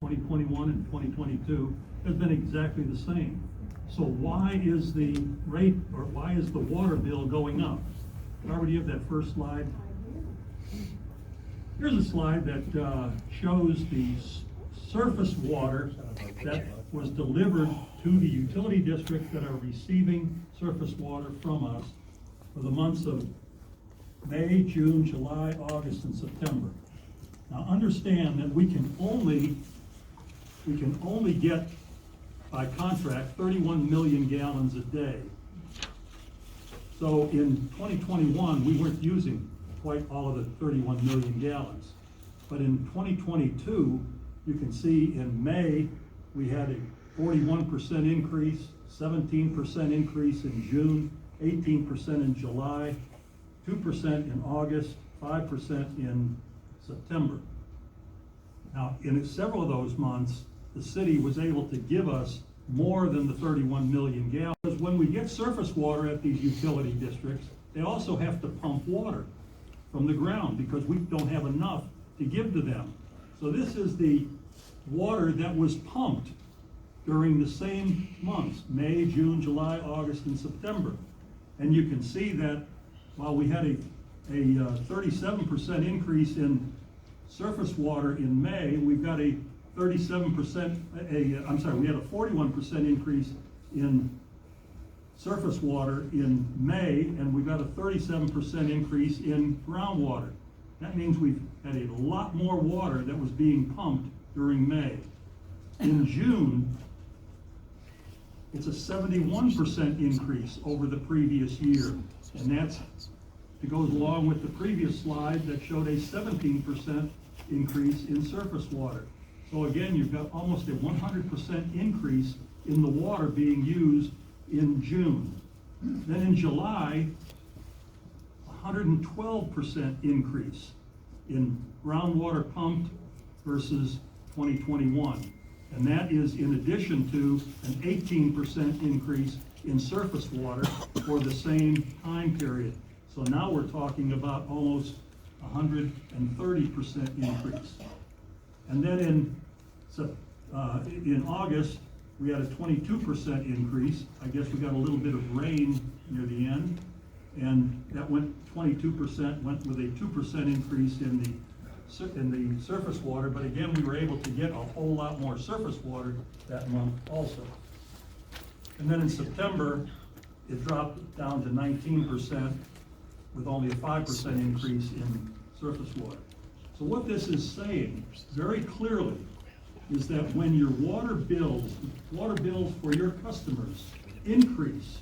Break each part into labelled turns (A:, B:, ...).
A: 2021 and 2022 has been exactly the same. So why is the rate, or why is the water bill going up? Barbara, do you have that first slide? Here's a slide that shows the surface water that was delivered to the utility districts that are receiving surface water from us for the months of May, June, July, August, and September. Now understand that we can only get, by contract, 31 million gallons a day. So in 2021, we weren't using quite all of the 31 million gallons. But in 2022, you can see in May, we had a 41% increase, 17% increase in June, 18% in July, 2% in August, 5% in September. Now, in several of those months, the city was able to give us more than the 31 million gallons. Because when we get surface water at these utility districts, they also have to pump water from the ground because we don't have enough to give to them. So this is the water that was pumped during the same months, May, June, July, August, and September. And you can see that while we had a 37% increase in surface water in May, we've got a 37%, we had a 41% increase in surface water in May, and we've got a 37% increase in groundwater. That means we've had a lot more water that was being pumped during May. In June, it's a 71% increase over the previous year, and that's, it goes along with the previous slide that showed a 17% increase in surface water. So again, you've got almost a 100% increase in the water being used in June. Then in July, 112% increase in groundwater pumped versus 2021. And that is in addition to an 18% increase in surface water for the same time period. So now we're talking about almost 130% increase. And then in August, we had a 22% increase. I guess we got a little bit of rain near the end, and that went 22%, went with a 2% increase in the surface water. But again, we were able to get a whole lot more surface water that month also. And then in September, it dropped down to 19% with only a 5% increase in surface water. So what this is saying very clearly is that when your water bills for your customers increase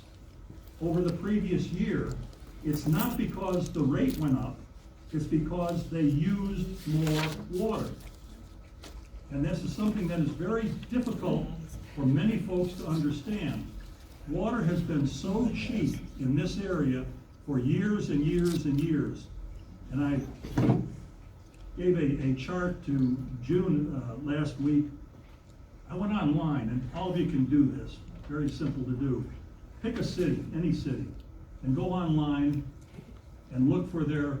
A: over the previous year, it's not because the rate went up, it's because they used more water. And this is something that is very difficult for many folks to understand. Water has been so cheap in this area for years and years and years. And I gave a chart to June last week. I went online, and all of you can do this, very simple to do. Pick a city, any city, and go online and look for their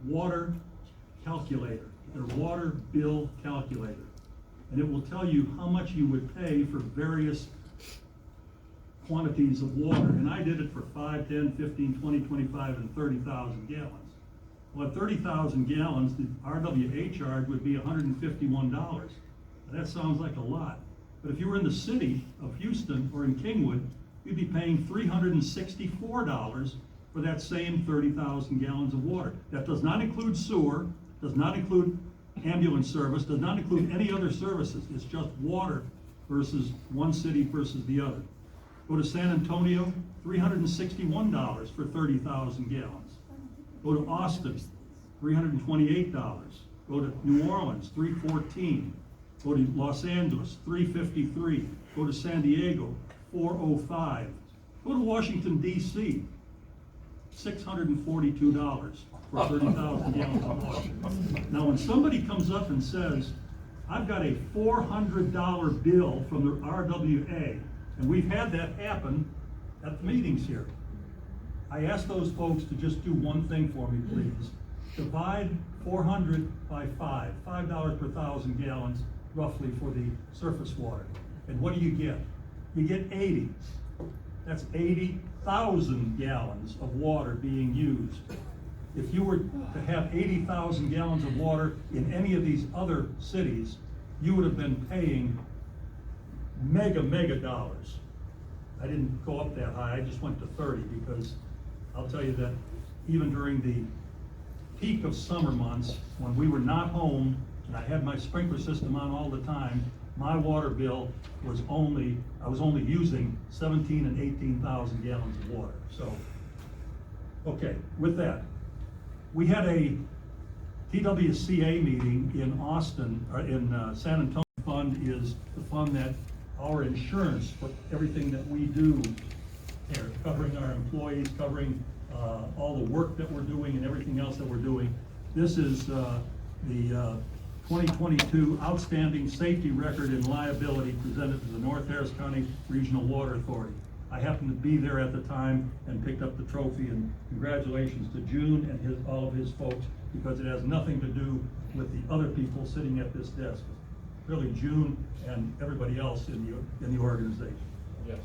A: water calculator, their water bill calculator. And it will tell you how much you would pay for various quantities of water. And I did it for 5, 10, 15, 20, 25, and 30,000 gallons. Well, at 30,000 gallons, the RWA charge would be $151. Now, that sounds like a lot. But if you were in the city of Houston or in Kingwood, you'd be paying $364 for that same 30,000 gallons of water. That does not include sewer, does not include ambulance service, does not include any other services. It's just water versus one city versus the other. Go to San Antonio, $361 for 30,000 gallons. Go to Austin, $328. Go to New Orleans, $314. Go to Los Angeles, $353. Go to San Diego, $405. Go to Washington, D.C., $642 for 30,000 gallons of water. Now, when somebody comes up and says, I've got a $400 bill from the RWA, and we've had that happen at the meetings here, I ask those folks to just do one thing for me, please. Divide 400 by $5 per 1,000 gallons roughly for the surface water. And what do you get? You get 80. That's 80,000 gallons of water being used. If you were to have 80,000 gallons of water in any of these other cities, you would have been paying mega dollars. I didn't go up that high, I just went to 30 because I'll tell you that even during the peak of summer months, when we were not home and I had my sprinkler system on all the time, my water bill was I was only using 17 and 18,000 gallons of water. So, okay, with that, we had a TWCA meeting in Austin, or in San Antonio. Fund is the fund that our insurance for everything that we do here, covering our employees, covering all the work that we're doing and everything else that we're doing. This is the 2022 Outstanding Safety Record and Liability presented to the North Harris County Regional Water Authority. I happened to be there at the time and picked up the trophy, and congratulations to June and all of his folks, because it has nothing to do with the other people sitting at this desk. Really June and everybody else in the organization.
B: Yes.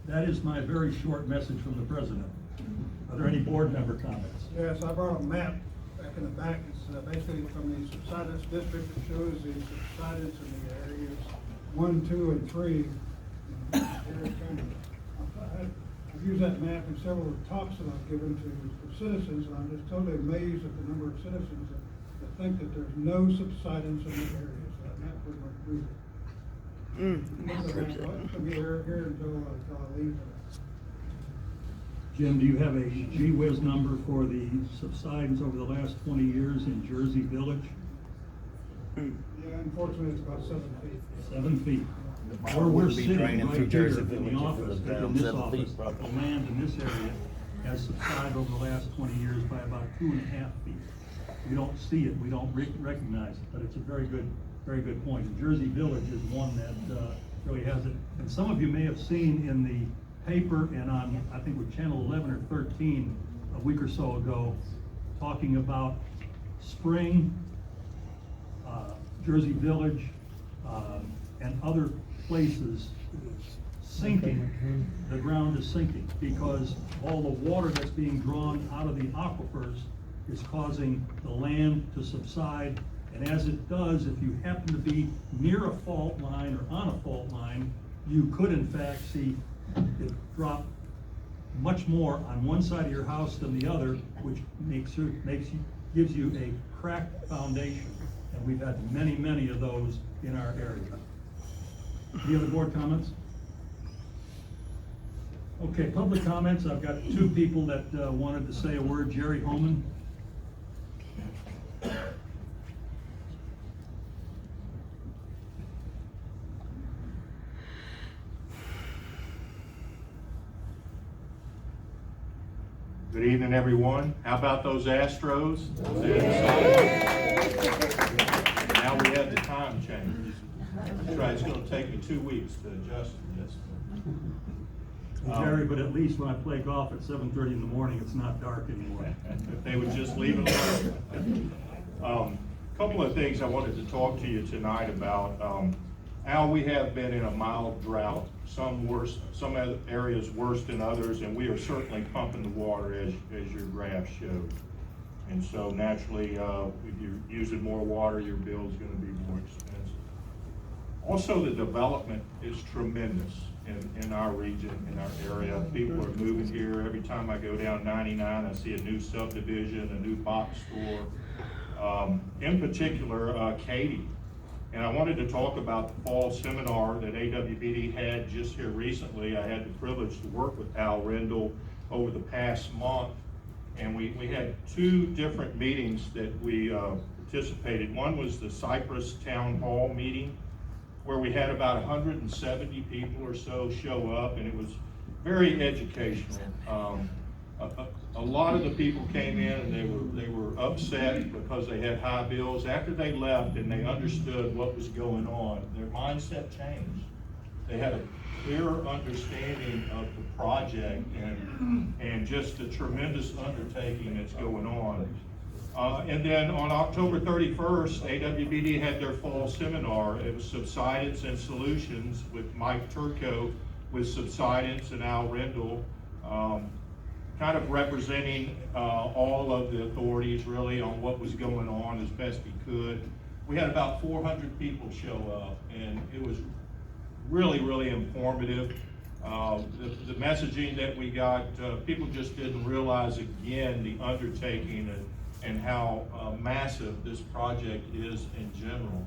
C: That is my very short message from the president. Are there any board member comments?
D: Yes, I brought a map back in the back. It's basically from the subsidence district. It shows the subsidence in the areas 1, 2, and 3. I've used that map in several talks that I've given to citizens, and I'm just totally amazed at the number of citizens that think that there's no subsidence in the areas. That map would prove it. I'll be here until I leave.
C: Jim, do you have a gee whiz number for the subsidence over the last 20 years in Jersey Village?
D: Yeah, unfortunately, it's about 7 feet.
C: 7 feet. Where we're sitting right here in the office, in this office, the land in this area has subsided over the last 20 years by about 2.5 feet. We don't see it, we don't recognize it, but it's a very good point. And Jersey Village is one that really has it. And some of you may have seen in the paper and on, I think with Channel 11 or 13 a week or so ago, talking about spring, Jersey Village, and other places sinking. The ground is sinking because all the water that's being drawn out of the aquifers is causing the land to subside. And as it does, if you happen to be near a fault line or on a fault line, you could in fact see it drop much more on one side of your house than the other, which gives you a cracked foundation. And we've had many of those in our area. Any other board comments? Okay, public comments. I've got 2 people that wanted to say a word. Jerry Homan.
B: Good evening, everyone. How about those Astros? Now we have the time change. That's right, it's going to take me 2 weeks to adjust to this.
C: Jerry, but at least when I play golf at 7:30 in the morning, it's not dark anymore.
B: If they would just leave it alone. Couple of things I wanted to talk to you tonight about. Al, we have been in a mild drought, some worse, some areas worse than others, and we are certainly pumping the water as your graph showed. And so naturally, if you're using more water, your bill is going to be more expensive. Also, the development is tremendous in our region, in our area. People are moving here. Every time I go down 99, I see a new subdivision, a new box store. In particular, Katy. And I wanted to talk about the fall seminar that AWBD had just here recently. I had the privilege to work with Al Rendell over the past month. And we had 2 different meetings that we participated. One was the Cypress Town Hall meeting, where we had about 170 people or so show up, and it was very educational. A lot of the people came in and they were upset because they had high bills. After they left and they understood what was going on, their mindset changed. They had a clear understanding of the project and just the tremendous undertaking that's going on. And then on October 31st, AWBD had their fall seminar. It was Subsidence and Solutions with Mike Turco with Subsidence and Al Rendell, kind of representing all of the authorities really on what was going on as best he could. We had about 400 people show up, and it was really, really informative. The messaging that we got, people just didn't realize again the undertaking and how massive this project is in general.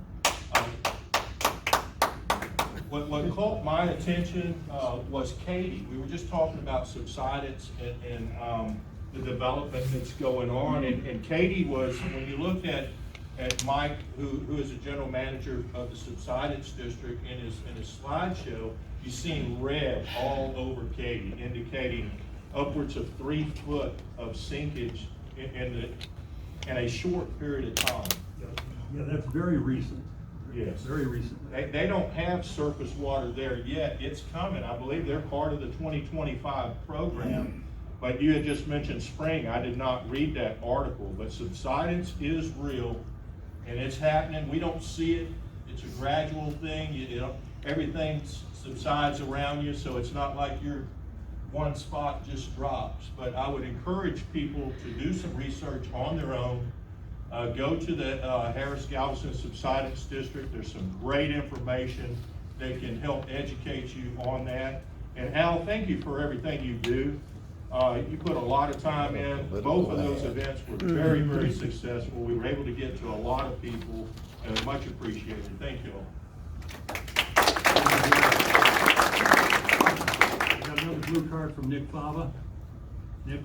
B: What caught my attention was Katie. We were just talking about subsidence and the development that's going on. And Katie was, when you looked at Mike, who is the general manager of the subsidence district, in his slideshow, you seen red all over Katie, indicating upwards of 3 foot of sinkage in a short period of time.
C: Yeah, that's very recent.
B: Yes.
C: Very recent.
B: They don't have surface water there yet. It's coming. I believe they're part of the 2025 program. But you had just mentioned spring. I did not read that article, but subsidence is real and it's happening. We don't see it. It's a gradual thing. You know, everything subsides around you, so it's not like your one spot just drops. But I would encourage people to do some research on their own. Go to the Harris-Galveston Subsidence District. There's some great information that can help educate you on that. And Al, thank you for everything you do. You put a lot of time in. Both of those events were very, very successful. We were able to get to a lot of people, and much appreciated. Thank you all.
C: We got another blue card from Nick Fava. Nick?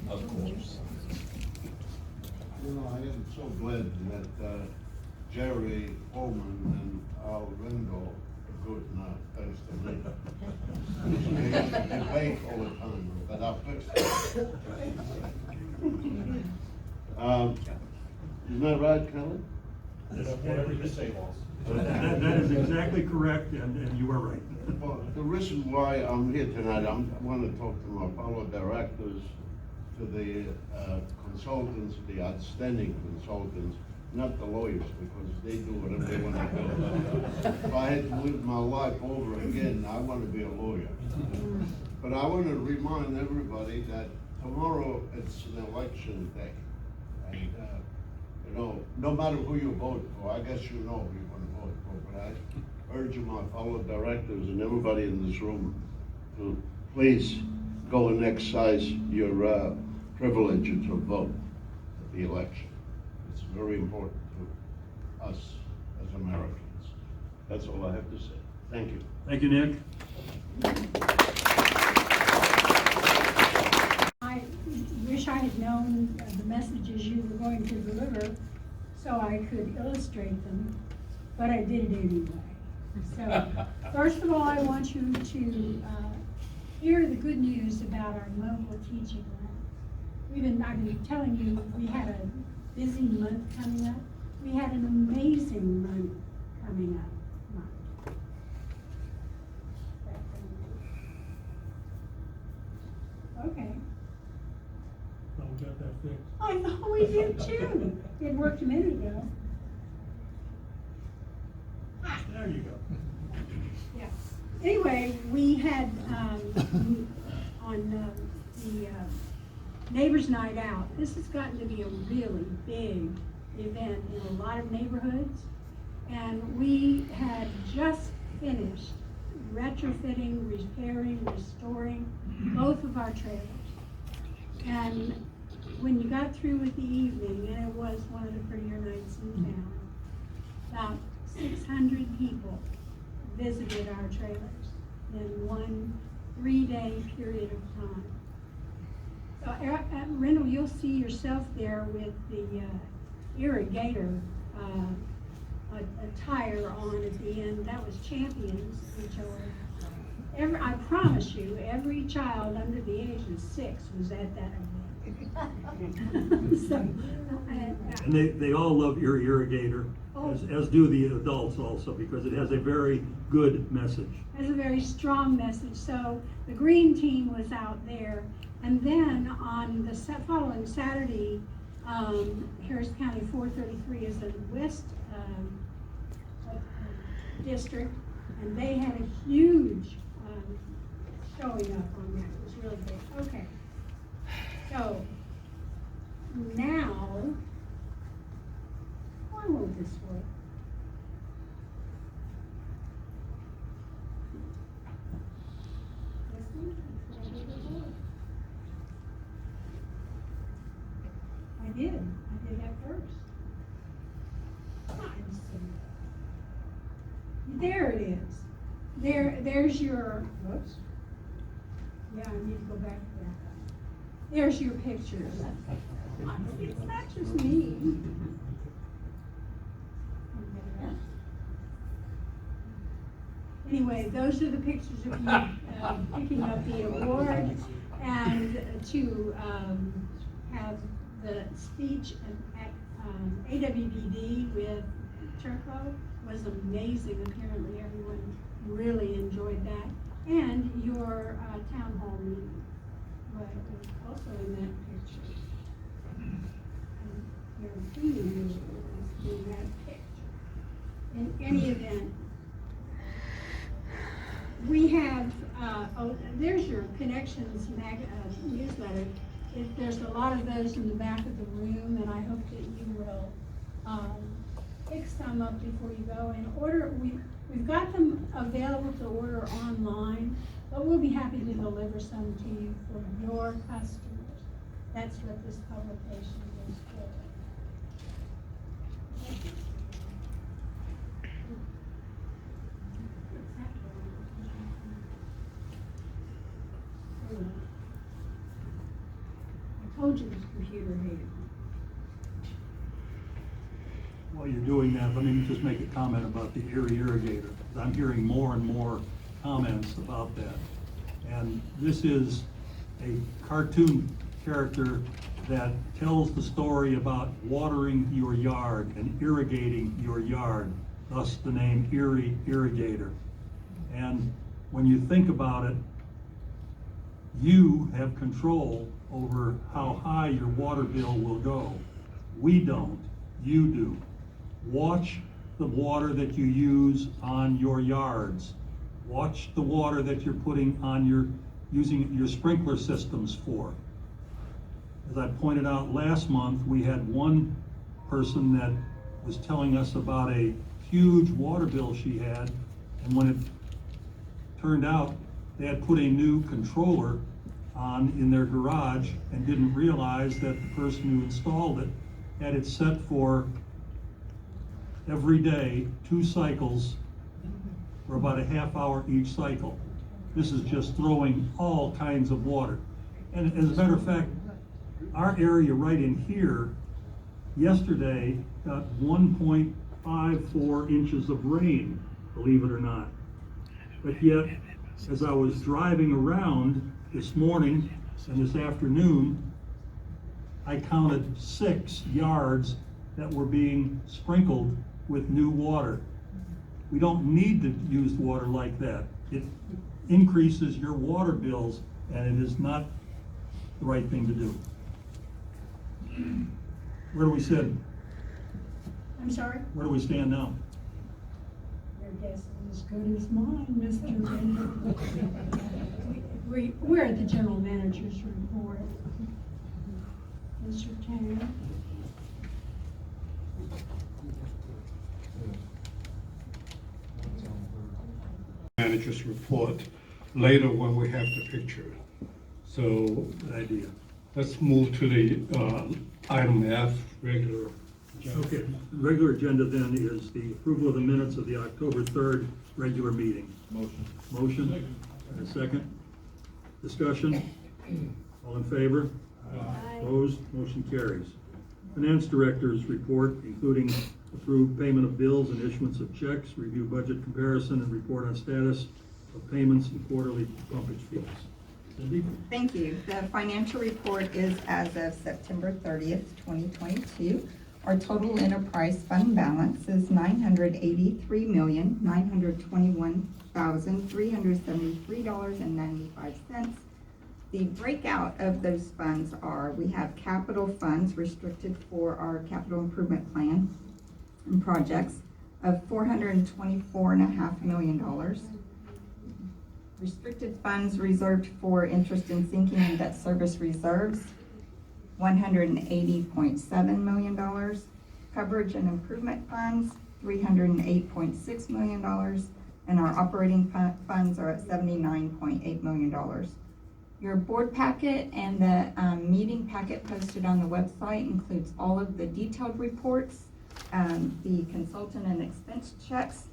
E: Of course.
F: You know, I am so glad that Jerry Holman and Al Rendell are good now, thanks to me. They debate all the time, but I'll fix it. Isn't that right, Kelly?
B: Whatever you say, boss.
C: That is exactly correct, and you are right.
F: Well, the reason why I'm here tonight, I want to talk to my fellow directors, to the consultants, the outstanding consultants, not the lawyers, because they do whatever they want to do. If I had to live my life over again, I want to be a lawyer. But I want to remind everybody that tomorrow it's an election day. And, you know, no matter who you vote for, I guess you know who you're going to vote for, but I urge my fellow directors and everybody in this room to please go and exercise your privilege to vote at the election. It's very important to us as Americans. That's all I have to say. Thank you.
C: Thank you, Nick.
G: I wish I had known the messages you were going to deliver so I could illustrate them, but I did it anyway. So, first of all, I want you to hear the good news about our local teaching grant. I've been telling you, we had a busy month coming up. We had an amazing month coming up. Okay.
C: So we got that fixed.
G: I thought we did too. It worked a minute ago.
C: There you go.
G: Yeah. Anyway, we had, on the Neighbors Night Out, this has gotten to be a really big event in a lot of neighborhoods. And we had just finished retrofitting, repairing, restoring both of our trailers. And when you got through with the evening, and it was one of the prettier nights in town, about 600 people visited our trailers in one 3-day period of time. So at Rendell, you'll see yourself there with the irrigator attire on at the end. That was Champions HOA. I promise you, every child under the age of 6 was at that event. So,
C: And they all love Erie Irrigator,
G: Oh.
C: as do the adults also, because it has a very good message.
G: Has a very strong message. So the green team was out there, and then on the following Saturday, Harris County 433 is the west district, and they had a huge showing up on that. It was really big. Okay. So now, why won't this work? I did that first. There it is. There's your, whoops. Yeah, I need to go back to that. There's your pictures. It's not just me. Anyway, those are the pictures of you picking up the award, and to have the speech at AWBD with Turco was amazing. Apparently everyone really enjoyed that. And your town hall meeting was also in that picture. And your opinion was in that picture. In any event, we have, there's your Connections newsletter. There's a lot of those in the back of the room, and I hope that you will pick some up before you go and order. We've got them available to order online, but we'll be happy to deliver some to you for your customers. That's what this publication is for. I told you this computer hated me.
C: While you're doing that, let me just make a comment about the Erie Irrigator. I'm hearing more and more comments about that. And this is a cartoon character that tells the story about watering your yard and irrigating your yard, thus the name Erie Irrigator. And when you think about it, you have control over how high your water bill will go. We don't, you do. Watch the water that you use on your yards. Watch the water that you're putting on using your sprinkler systems for. As I pointed out last month, we had one person that was telling us about a huge water bill she had, and when it turned out they had put a new controller on in their garage and didn't realize that the person who installed it had it set for every day, 2 cycles for about a half hour each cycle. This is just throwing all kinds of water. And as a matter of fact, our area right in here yesterday got 1.54 inches of rain, believe it or not. But yet, as I was driving around this morning and this afternoon, I counted 6 yards that were being sprinkled with new water. We don't need to use water like that. It increases your water bills, and it is not the right thing to do. Where do we sit?
G: I'm sorry?
C: Where do we stand now?
G: Your guess is as good as mine, Mr. We're at the general manager's report. Mr. Taylor?
H: Manager's report later when we have the picture. So
C: Good idea.
H: let's move to the item F, regular.
C: Okay, regular agenda then is the approval of the minutes of the October 3rd regular meeting.
B: Motion.
C: Motion, and a second. Discussion, all in favor? Opposed, motion carries. Finance Director's report, including approved payment of bills and issuance of checks, review budget comparison, and report on status of payments and quarterly pumpage fees. Cindy?
I: Thank you. The financial report is as of September 30th, 2022. Our total enterprise fund balance is $983,921,373.95. The breakout of those funds are, we have capital funds restricted for our capital improvement plan and projects of $424.5 million. Restricted funds reserved for interest in sinking and debt service reserves, $180.7 million. Coverage and improvement funds, $308.6 million. And our operating funds are at $79.8 million. Your board packet and the meeting packet posted on the website includes all of the detailed reports, the consultant and expense checks,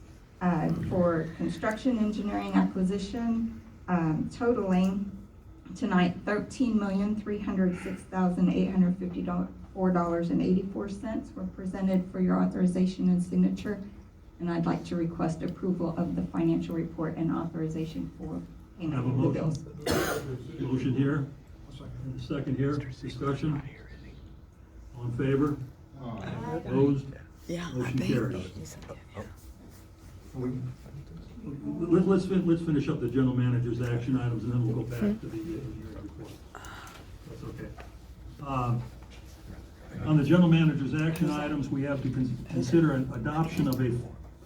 I: for construction, engineering, acquisition, totaling tonight $13,306,854.84 were presented for your authorization and signature. And I'd like to request approval of the financial report and authorization for payment
C: Have a
I: of the bills.
C: Motion here, and a second here, discussion. All in favor? Opposed? Motion carries. Let's finish up the general manager's action items, and then we'll go back to the engineering report. That's okay. On the general manager's action items, we have to consider an adoption of a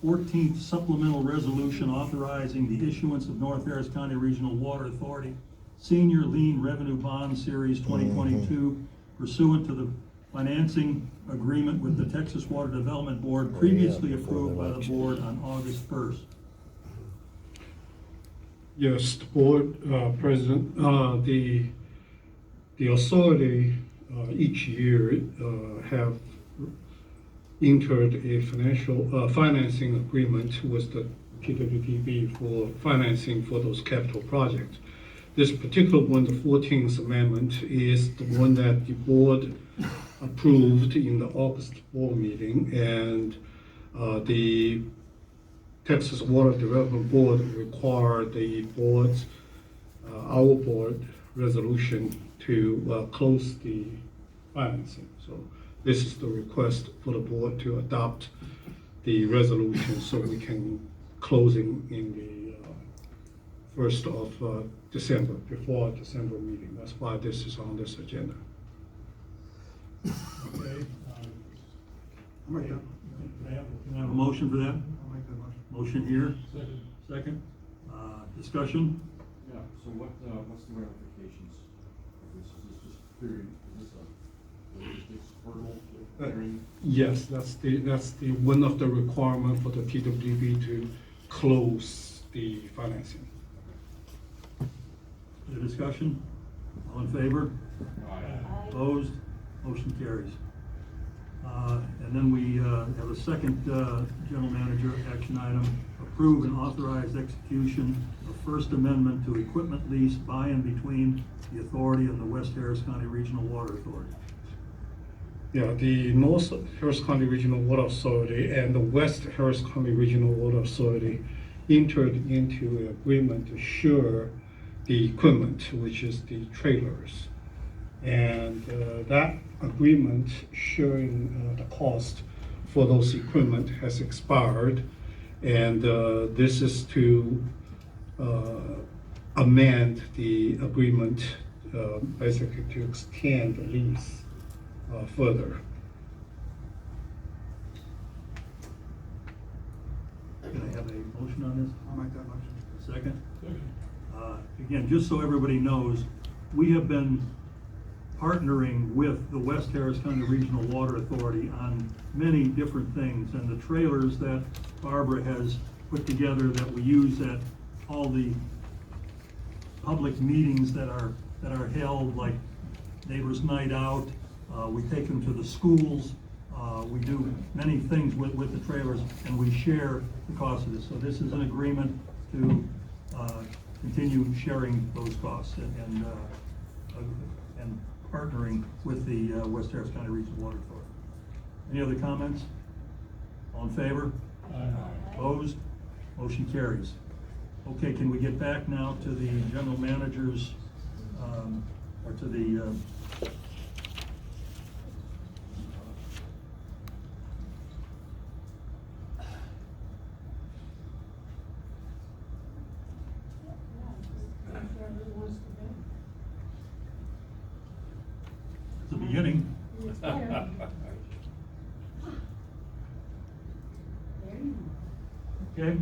C: 14th supplemental resolution authorizing the issuance of North Harris County Regional Water Authority Senior Lien Revenue Bond Series 2022 pursuant to the financing agreement with the Texas Water Development Board previously approved by the board on August 1st.
H: Yes, the board president, the authority each year have entered a financing agreement with the TWDB for financing for those capital projects. This particular one, the 14th amendment, is the one that the board approved in the August board meeting, and the Texas Water Development Board required the board's, our board resolution to close the financing. So this is the request for the board to adopt the resolution so we can closing in the 1st of December, before our December meeting. That's why this is on this agenda.
C: Okay.
D: I'll make that.
C: Can I have a motion for that?
D: I'll make that motion.
C: Motion here, second. Discussion?
E: Yeah, so what's the ramifications of this? Is this just period, is this a logistics hurdle to hearing?
H: Yes, that's the one of the requirement for the TWDB to close the financing.
C: The discussion? All in favor?
E: Aye.
C: Opposed? Motion carries. And then we have a second general manager action item, approve and authorize execution of First Amendment to equipment lease by and between the authority and the West Harris County Regional Water Authority.
H: Yeah, the North Harris County Regional Water Authority and the West Harris County Regional Water Authority entered into an agreement to share the equipment, which is the trailers. And that agreement sharing the cost for those equipment has expired. And this is to amend the agreement, basically to extend the lease further.
C: Can I have a motion on this?
D: I'll make that motion.
C: Second? Again, just so everybody knows, we have been partnering with the West Harris County Regional Water Authority on many different things, and the trailers that Barbara has put together that we use at all the public meetings that are held, like Neighbors Night Out, we take them to the schools, we do many things with the trailers, and we share the cost of this. So this is an agreement to continue sharing those costs and partnering with the West Harris County Regional Water Authority. Any other comments? All in favor? Opposed? Motion carries. Okay, can we get back now to the general manager's, or to the, the beginning? Okay?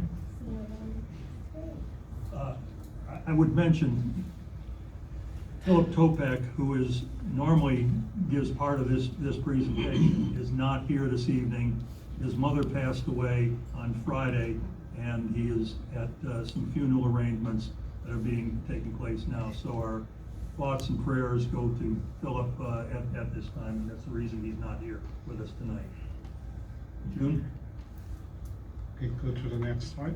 C: I would mention Philip Topak, who is, normally gives part of this presentation, is not here this evening. His mother passed away on Friday, and he is at some funeral arrangements that are taking place now. So our thoughts and prayers go to Philip at this time, and that's the reason he's not here with us tonight. June?
H: Okay, go to the next slide.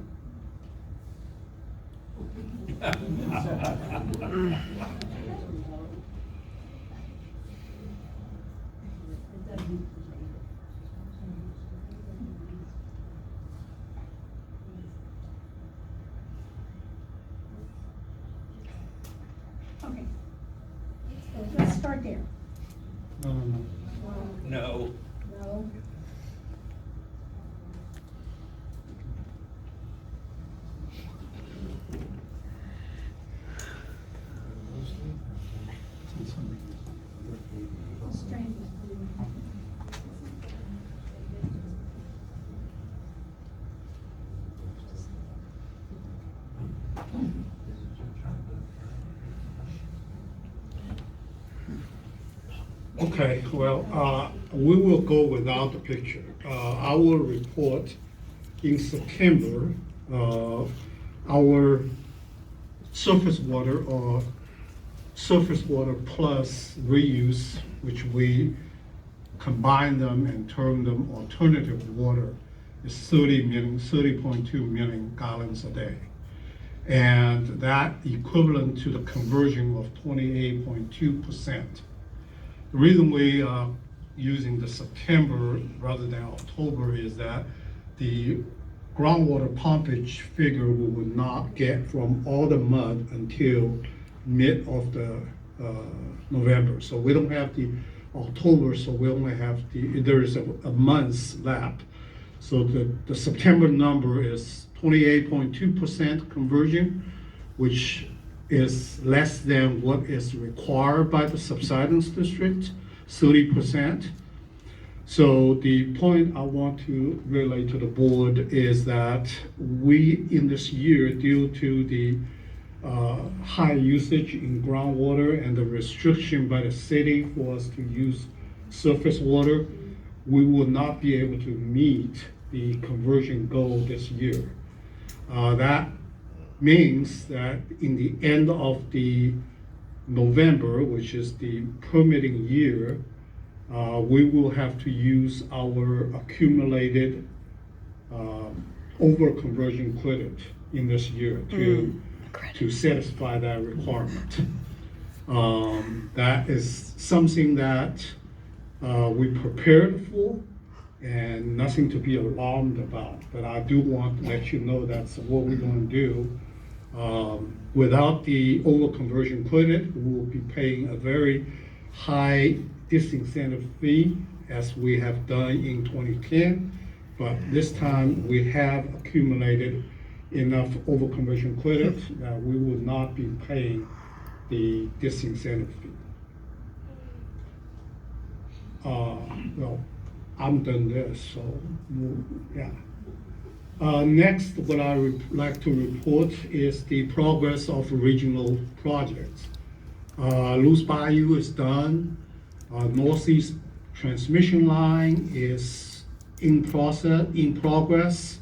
G: Okay. Let's start there.
H: No.
B: No.
G: No.
H: Okay, well, we will go without the picture. I will report in September, our surface water or surface water plus reuse, which we combine them and term them alternative water, is 30.2 million gallons a day. And that equivalent to the conversion of 28.2%. The reason we are using the September rather than October is that the groundwater pumpage figure we will not get from all the mud until mid of the November. So we don't have the October, so we only have there is a month's left. So the September number is 28.2% conversion, which is less than what is required by the subsidence district, 30%. So the point I want to relay to the board is that we, in this year, due to the high usage in groundwater and the restriction by the city for us to use surface water, we will not be able to meet the conversion goal this year. That means that in the end of the November, which is the permitting year, we will have to use our accumulated over-conversion credit in this year to satisfy that requirement. That is something that we prepared for and nothing to be alarmed about. But I do want to let you know that's what we're going to do. Without the over-conversion credit, we will be paying a very high disincentive fee as we have done in 2010. But this time we have accumulated enough over-conversion credit that we will not be paying the disincentive fee. Well, I'm done this, so yeah. Next, what I would like to report is the progress of regional projects. Loose Bayou is done. Northeast transmission line is in progress.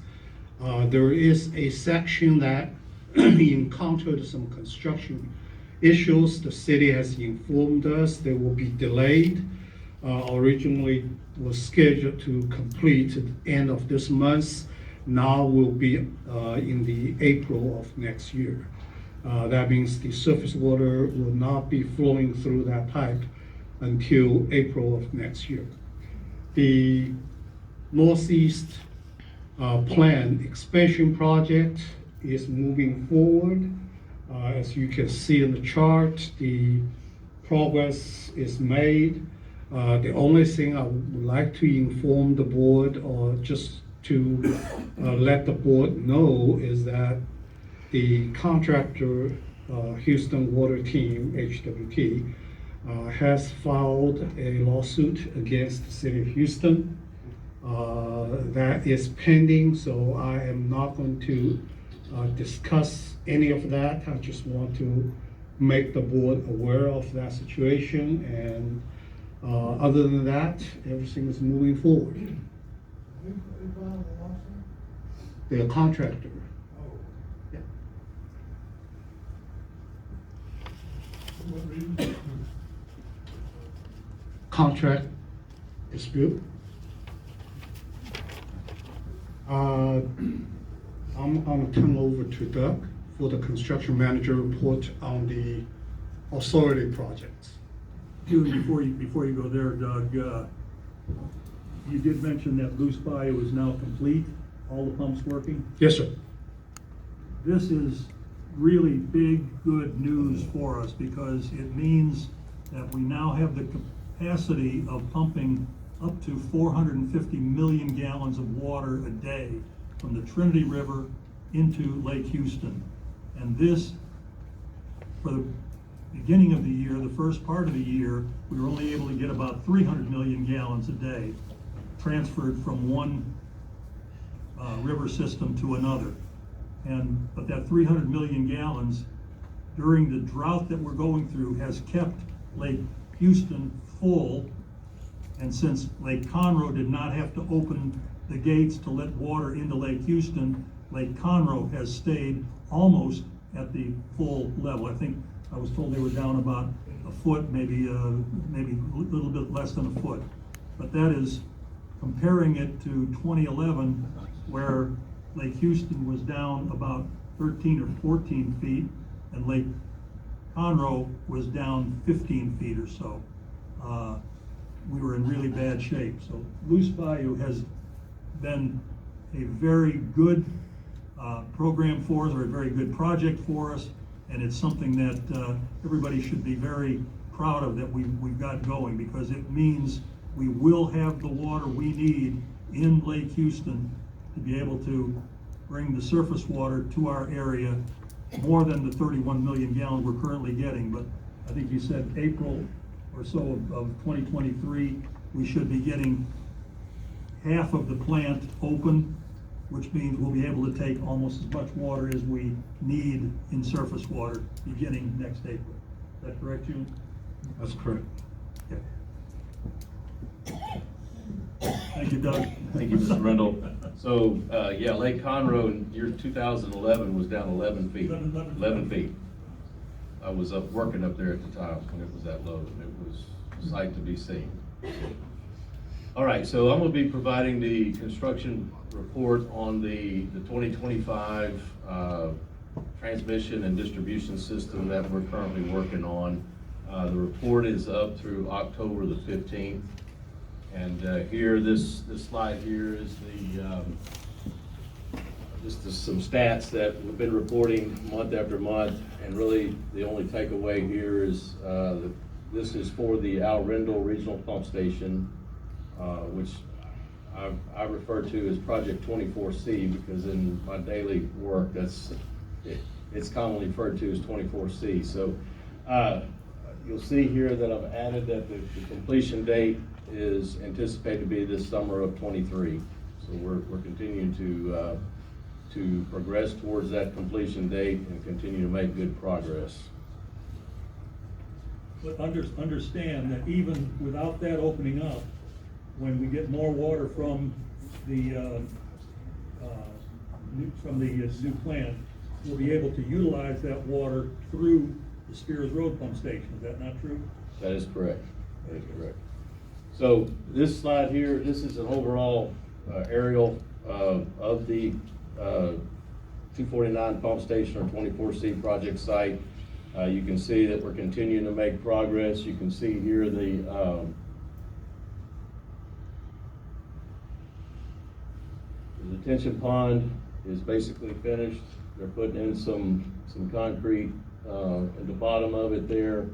H: There is a section that encountered some construction issues. The city has informed us they will be delayed. Originally was scheduled to complete at the end of this month. Now will be in the April of next year. That means the surface water will not be flowing through that pipe until April of next year. The Northeast Plan expansion project is moving forward. As you can see in the chart, the progress is made. The only thing I would like to inform the board, or just to let the board know, is that the contractor, Houston Water Team, HWT, has filed a lawsuit against the city of Houston. That is pending, so I am not going to discuss any of that. I just want to make the board aware of that situation, and other than that, everything is moving forward.
D: Who filed the lawsuit?
H: The contractor.
D: Oh.
H: Yeah.
D: For what reason?
H: Contract dispute. I'm gonna turn over to Doug for the construction manager report on the authority projects.
C: Before you go there, Doug, you did mention that Loose Bayou is now complete, all the pumps working.
H: Yes, sir.
C: This is really big, good news for us, because it means that we now have the capacity of pumping up to 450 million gallons of water a day from the Trinity River into Lake Houston. And this, for the beginning of the year, the first part of the year, we were only able to get about 300 million gallons a day transferred from one river system to another. But that 300 million gallons during the drought that we're going through has kept Lake Houston full. And since Lake Conroe did not have to open the gates to let water into Lake Houston, Lake Conroe has stayed almost at the full level. I think I was told they were down about a foot, maybe a little bit less than a foot. But that is comparing it to 2011, where Lake Houston was down about 13 or 14 feet, and Lake Conroe was down 15 feet or so. We were in really bad shape. So Loose Bayou has been a very good program for us, or a very good project for us, and it's something that everybody should be very proud of, that we've got going, because it means we will have the water we need in Lake Houston to be able to bring the surface water to our area, more than the 31 million gallons we're currently getting. But I think you said April or so of 2023, we should be getting half of the plant open, which means we'll be able to take almost as much water as we need in surface water beginning next April. Is that correct, June?
H: That's correct.
C: Okay. Thank you, Doug.
E: Thank you, Mr. Rendell. So, yeah, Lake Conroe in year 2011 was down 11 feet. 11 feet. I was up working up there at the time when it was that low, and it was a sight to be seen. All right, so I'm gonna be providing the construction report on the 2025 transmission and distribution system that we're currently working on. The report is up through October the 15th. And here, this slide here is just some stats that we've been reporting month after month. And really, the only takeaway here is this is for the Al Rendell Regional Pump Station, which I refer to as Project 24C, because in my daily work, it's commonly referred to as 24C. So you'll see here that I've added that the completion date is anticipated to be this summer of 23. So we're continuing to progress towards that completion date and continue to make good progress.
C: But understand that even without that opening up, when we get more water from the new plant, we'll be able to utilize that water through the Spears Road pump station. Is that not true?
E: That is correct. That is correct. So this slide here, this is an overall aerial of the 249 pump station or 24C project site. You can see that we're continuing to make progress. You can see here the detention pond is basically finished. They're putting in some concrete at the bottom of it there.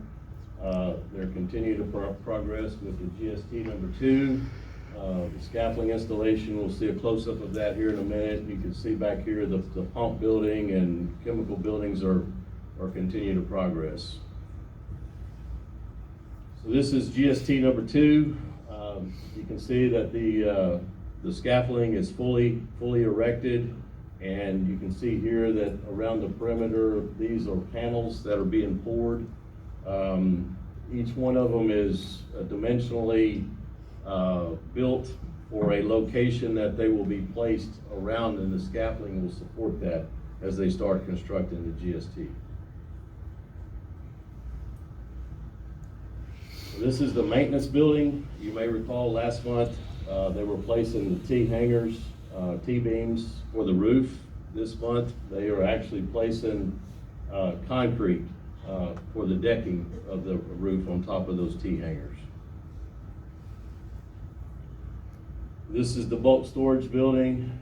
E: They're continuing to progress with the GST number 2. The scaffolding installation, we'll see a close-up of that here in a minute. You can see back here the pump building and chemical buildings are continuing to progress. So this is GST number 2. You can see that the scaffolding is fully erected, and you can see here that around the perimeter, these are panels that are being poured. Each one of them is dimensionally built for a location that they will be placed around, and the scaffolding will support that as they start constructing the GST. So this is the maintenance building. You may recall last month they were placing the T-hangers, T-beams for the roof. This month they are actually placing concrete for the decking of the roof on top of those T-hangers. This is the bulk storage building.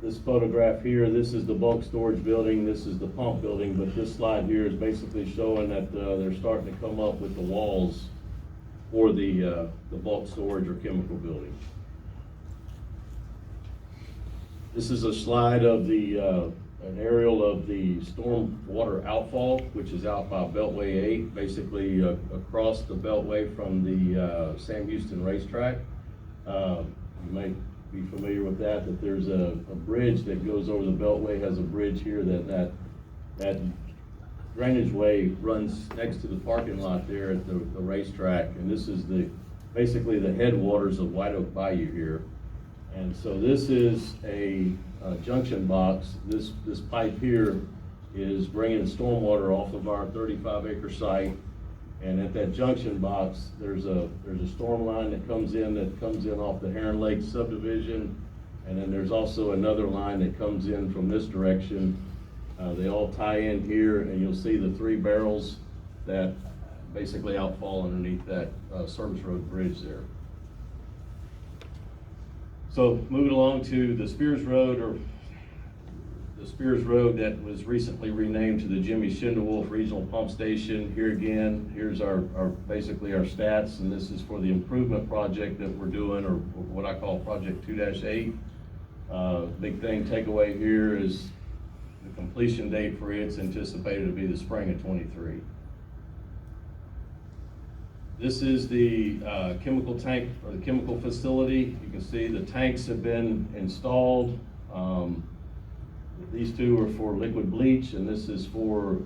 E: This photograph here, this is the bulk storage building, this is the pump building, but this slide here is basically showing that they're starting to come up with the walls for the bulk storage or chemical building. This is a slide of the an aerial of the storm water outfall, which is out by Beltway 8, basically across the Beltway from the Sam Houston racetrack. You might be familiar with that there's a bridge that goes over the Beltway, has a bridge here that drainage way runs next to the parking lot there at the racetrack, and this is basically the headwaters of White Oak Bayou here. And so this is a junction box. This pipe here is bringing stormwater off of our 35-acre site, and at that junction box there's a storm line that comes in off the Heron Lake subdivision, and then there's also another line that comes in from this direction. They all tie in here, and you'll see the 3 barrels that basically outfall underneath that service road bridge there. So moving along to the Spears Road, or the Spears Road that was recently renamed to the Jimmy Schindewolf Regional Pump Station. Here again, here's basically our stats, and this is for the improvement project that we're doing, or what I call Project 2-8. Big thing takeaway here is the completion date for it's anticipated to be the spring of 23. This is the chemical tank, or the chemical facility. You can see the tanks have been installed. These 2 are for liquid bleach, and this is for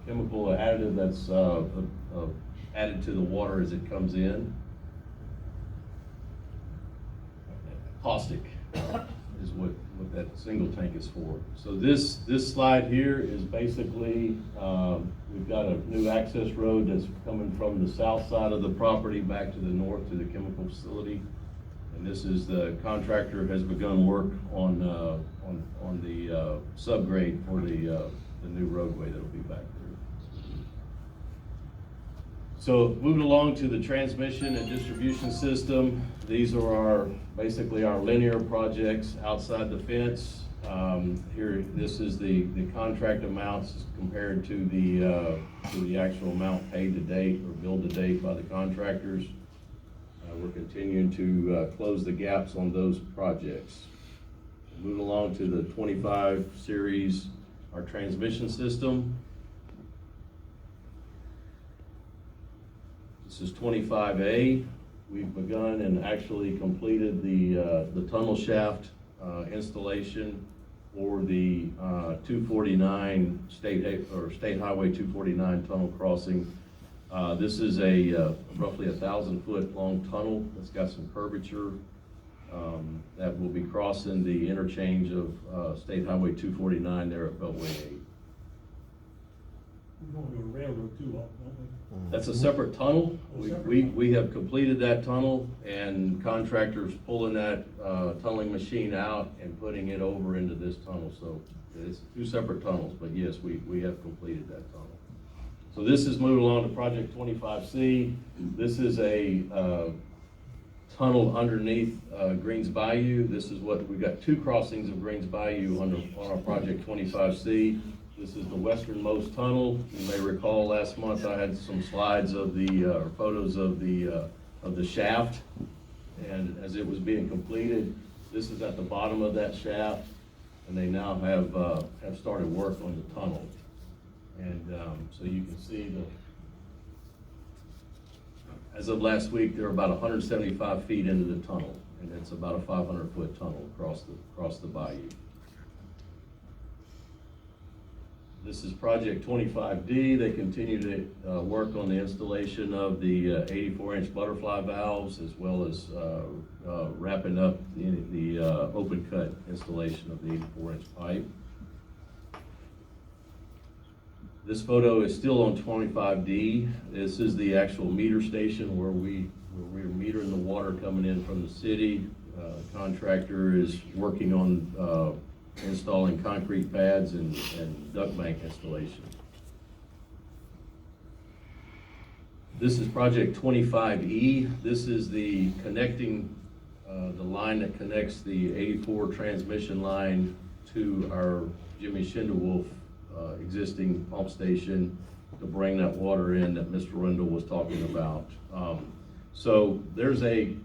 E: chemical additive that's added to the water as it comes in. Caustic is what that single tank is for. So this slide here is basically, we've got a new access road that's coming from the south side of the property back to the north to the chemical facility. And this is the contractor has begun work on the subgrade for the new roadway that'll be back there. So moving along to the transmission and distribution system, these are basically our linear projects outside the fence. Here, this is the contract amounts compared to the actual amount paid to date or billed to date by the contractors. We're continuing to close the gaps on those projects. Moving along to the 25 series, our transmission system. This is 25A. We've begun and actually completed the tunnel shaft installation for the 249 State Highway 249 tunnel crossing. This is a roughly 1,000-foot long tunnel that's got some curvature that will be crossing the interchange of State Highway 249 there at Beltway 8.
C: We're going to go railroad too, don't we?
E: That's a separate tunnel. We have completed that tunnel, and contractors pulling that tunneling machine out and putting it over into this tunnel. So it's 2 separate tunnels, but yes, we have completed that tunnel. So this is moving along to Project 25C. This is a tunnel underneath Greens Bayou. This is what, we've got two crossings of Greens Bayou on our project 25C. This is the westernmost tunnel. You may recall last month I had some slides of or photos of the shaft. And as it was being completed, this is at the bottom of that shaft, and they now have started work on the tunnel. And so you can see as of last week, they're about 175 feet into the tunnel, and it's about a 500-foot tunnel across the bayou. This is project 25D. They continue to work on the installation of the 84-inch butterfly valves, as well as wrapping up the open cut installation of the 84-inch pipe. This photo is still on 25D. This is the actual meter station where we're metering the water coming in from the city. Contractor is working on installing concrete pads and duct bank installation. This is project 25E. This is the connecting, the line that connects the 84 transmission line to our Jimmy Schindelwolf existing pump station to bring that water in that Mr. Rendell was talking about. So there's a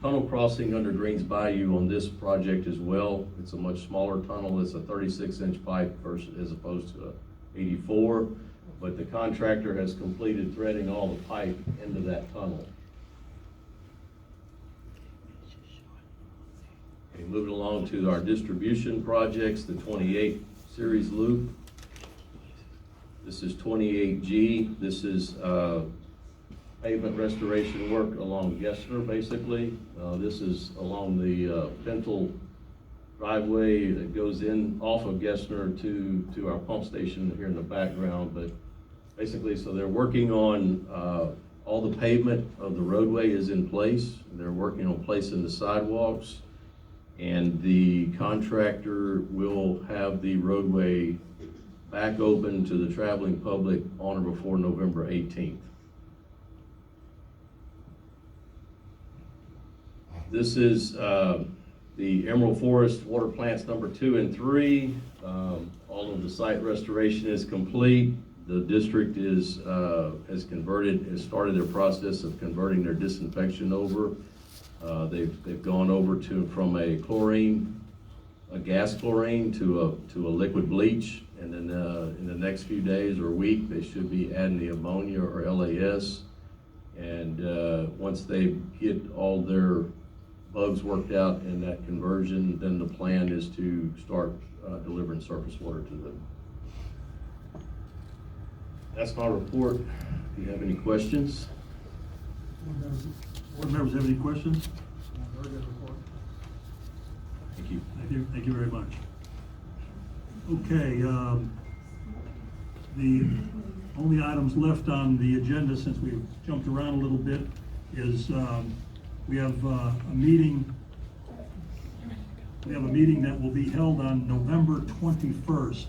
E: tunnel crossing under Greens Bayou on this project as well. It's a much smaller tunnel. It's a 36-inch pipe as opposed to a 84, but the contractor has completed threading all the pipe into that tunnel. Okay, moving along to our distribution projects, the 28 series loop. This is 28G. This is pavement restoration work along Gessner, basically. This is along the Pentel driveway that goes in off of Gessner to our pump station here in the background. But basically, so they're working on all the pavement of the roadway is in place. They're working on placing the sidewalks, and the contractor will have the roadway back open to the traveling public on or before November 18th. This is the Emerald Forest water plants number 2 and 3. All of the site restoration is complete. The district has started their process of converting their disinfection over. They've gone over from a gas chlorine to a liquid bleach, and then in the next few days or week they should be adding the ammonia or LAS. And once they get all their bugs worked out in that conversion, then the plan is to start delivering surface water to them. That's my report. If you have any questions.
C: Board members have any questions?
D: Very good report.
E: Thank you.
C: Thank you very much. Okay, the only items left on the agenda, since we've jumped around a little bit, is we have a meeting. We have a meeting that will be held on November 21st.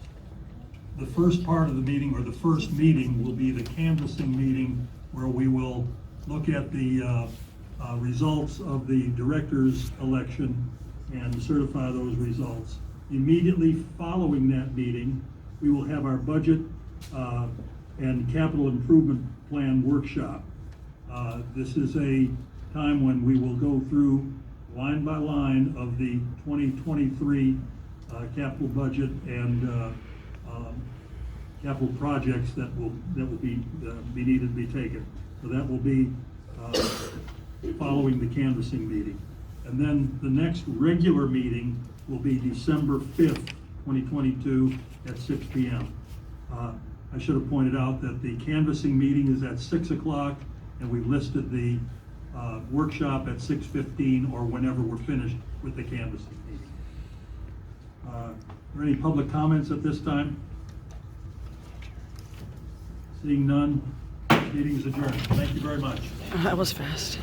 C: The first part of the meeting, or the first meeting, will be the canvassing meeting, where we will look at the results of the director's election and certify those results. Immediately following that meeting, we will have our budget and capital improvement plan workshop. This is a time when we will go through line by line of the 2023 capital budget and capital projects that will be needed to be taken. So that will be following the canvassing meeting. And then the next regular meeting will be December 5th, 2022 at 6 p.m. I should have pointed out that the canvassing meeting is at 6 o'clock, and we listed the workshop at 6:15 or whenever we're finished with the canvassing meeting. Are there any public comments at this time? Seeing none, meeting is adjourned. Thank you very much.
J: That was fast.